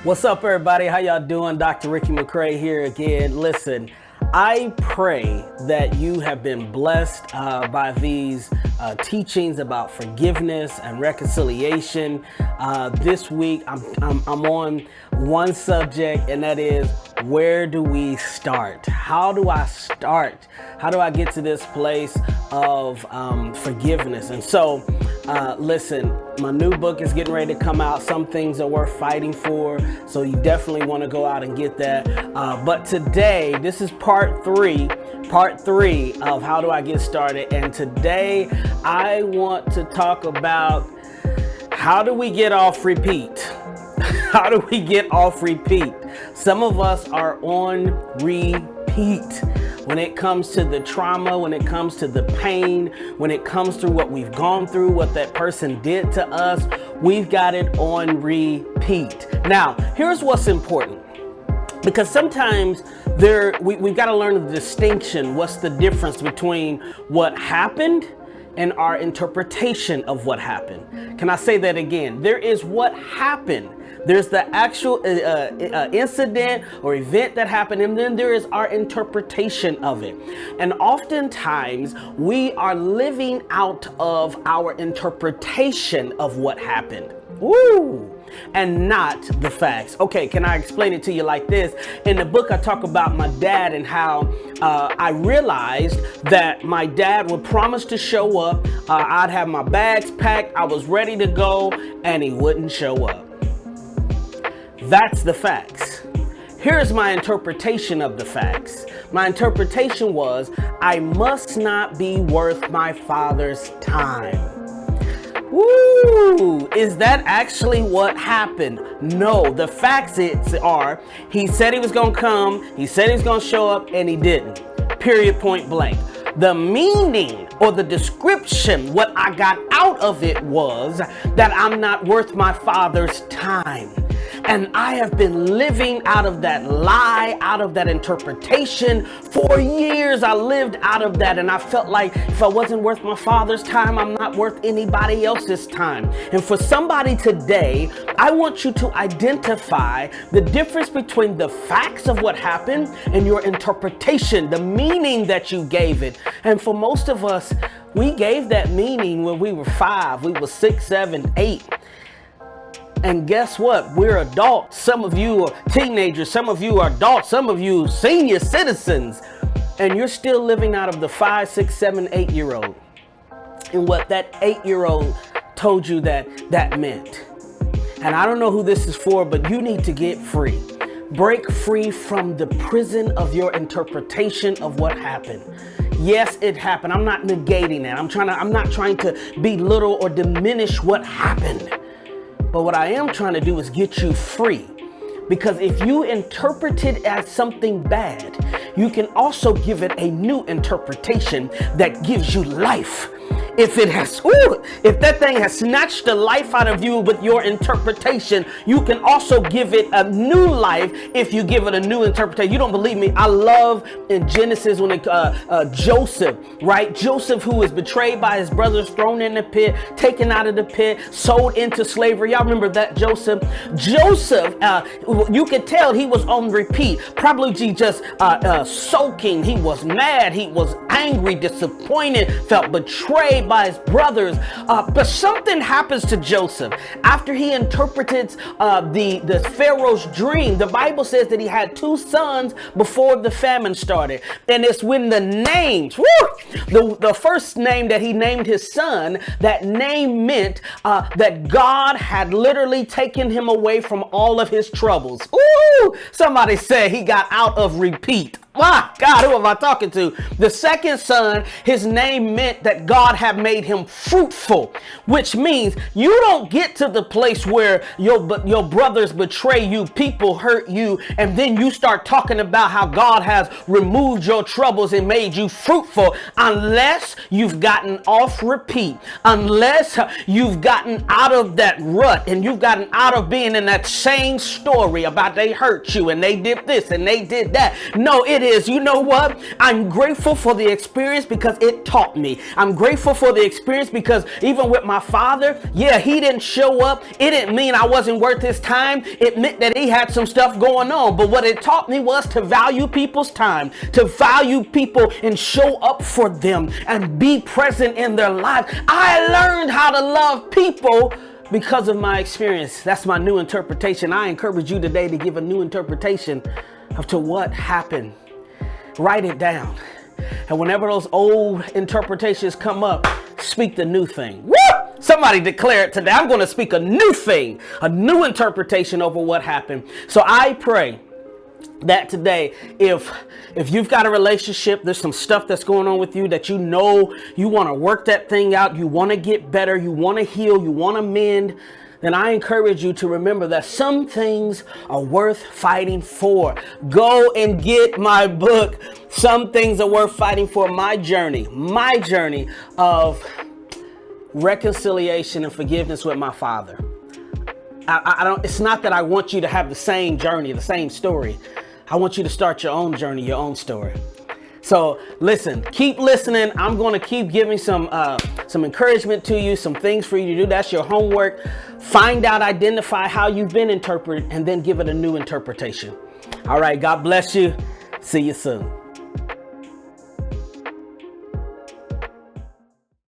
What's up, everybody? How y'all doing? Dr. Ricky McCray here again. Listen, I pray that you have been blessed by these teachings about forgiveness and reconciliation. This week, I'm on one subject, and that is, where do we start? How do I start? How do I get to this place of forgiveness? And so, listen, my new book is getting ready to come out. Some things are worth fighting for, so you definitely want to go out and get that. But today, this is part three of how do I get started. And today, I want to talk about how do we get off repeat? How do we get off repeat? Some of us are on repeat. When it comes to the trauma, when it comes to the pain, when it comes to what we've gone through, what that person did to us, we've got it on repeat. Now, here's what's important. Because sometimes we've got to learn the distinction. What's the difference between what happened and our interpretation of what happened? Can I say that again? There is what happened. There's the actual incident or event that happened, and then there is our interpretation of it. And oftentimes we are living out of our interpretation of what happened. Woo! And not the facts. Okay, can I explain it to you like this? In the book, I talk about my dad and how I realized that my dad would promise to show up. I'd have my bags packed. I was ready to go, and he wouldn't show up. That's the facts. Here's my interpretation of the facts. My interpretation was, I must not be worth my father's time. Woo! Is that actually what happened? No, the facts are, he said he was going to come, he said he was going to show up, and he didn't. Period, point blank. The meaning or the description, what I got out of it was that I'm not worth my father's time. And I have been living out of that lie, out of that interpretation. For years, I lived out of that. And I felt like if I wasn't worth my father's time, I'm not worth anybody else's time. And for somebody today, I want you to identify the difference between the facts of what happened and your interpretation, the meaning that you gave it. And for most of us, we gave that meaning when we were 5, we were 6, 7, 8. And guess what? We're adults. Some of you are teenagers. Some of you are adults. Some of you senior citizens. And you're still living out of the 5, 6, 7, 8-year-old. And what that 8-year-old told you that meant. And I don't know who this is for, but you need to get free. Break free from the prison of your interpretation of what happened. Yes, it happened. I'm not negating it. I'm not trying to belittle or diminish what happened. But what I am trying to do is get you free. Because if you interpret it as something bad, you can also give it a new interpretation that gives you life. If that thing has snatched the life out of you with your interpretation, you can also give it a new life if you give it a new interpretation. You don't believe me? I love in Genesis when Joseph, right? Joseph, who was betrayed by his brothers, thrown in the pit, taken out of the pit, sold into slavery. Y'all remember that Joseph? Joseph, you could tell he was on repeat, probably just soaking. He was mad. He was angry, disappointed, felt betrayed by his brothers. But something happens to Joseph after he interpreted the Pharaoh's dream. The Bible says that he had 2 sons before the famine started. And it's when the names, the first name that he named his son, that name meant that God had literally taken him away from all of his troubles. Ooh, somebody said he got out of repeat. My God, who am I talking to? The second son, his name meant that God had made him fruitful, which means you don't get to the place where your brothers betray you, people hurt you, and then you start talking about how God has removed your troubles and made you fruitful unless you've gotten off repeat, unless you've gotten out of that rut and you've gotten out of being in that same story about they hurt you and they did this and they did that. No, it is, you know what? I'm grateful for the experience because it taught me. I'm grateful for the experience because even with my father, yeah, he didn't show up. It didn't mean I wasn't worth his time. It meant that he had some stuff going on. But what it taught me was to value people's time, to value people and show up for them and be present in their lives. I learned how to love people because of my experience. That's my new interpretation. I encourage you today to give a new interpretation of to what happened. Write it down. And whenever those old interpretations come up, speak the new thing. Woo! Somebody declare it today. I'm going to speak a new thing, a new interpretation over what happened. So I pray that today, if you've got a relationship, there's some stuff that's going on with you that you know you want to work that thing out, you want to get better, you want to heal, you want to mend, then I encourage you to remember that some things are worth fighting for. Go and get my book. Some things are worth fighting for. My journey of reconciliation and forgiveness with my father. I don't. It's not that I want you to have the same journey, the same story. I want you to start your own journey, your own story. So listen, keep listening. I'm going to keep giving some encouragement to you, some things for you to do. That's your homework. Find out, identify how you've been interpreted, and then give it a new interpretation. All right. God bless you. See you soon.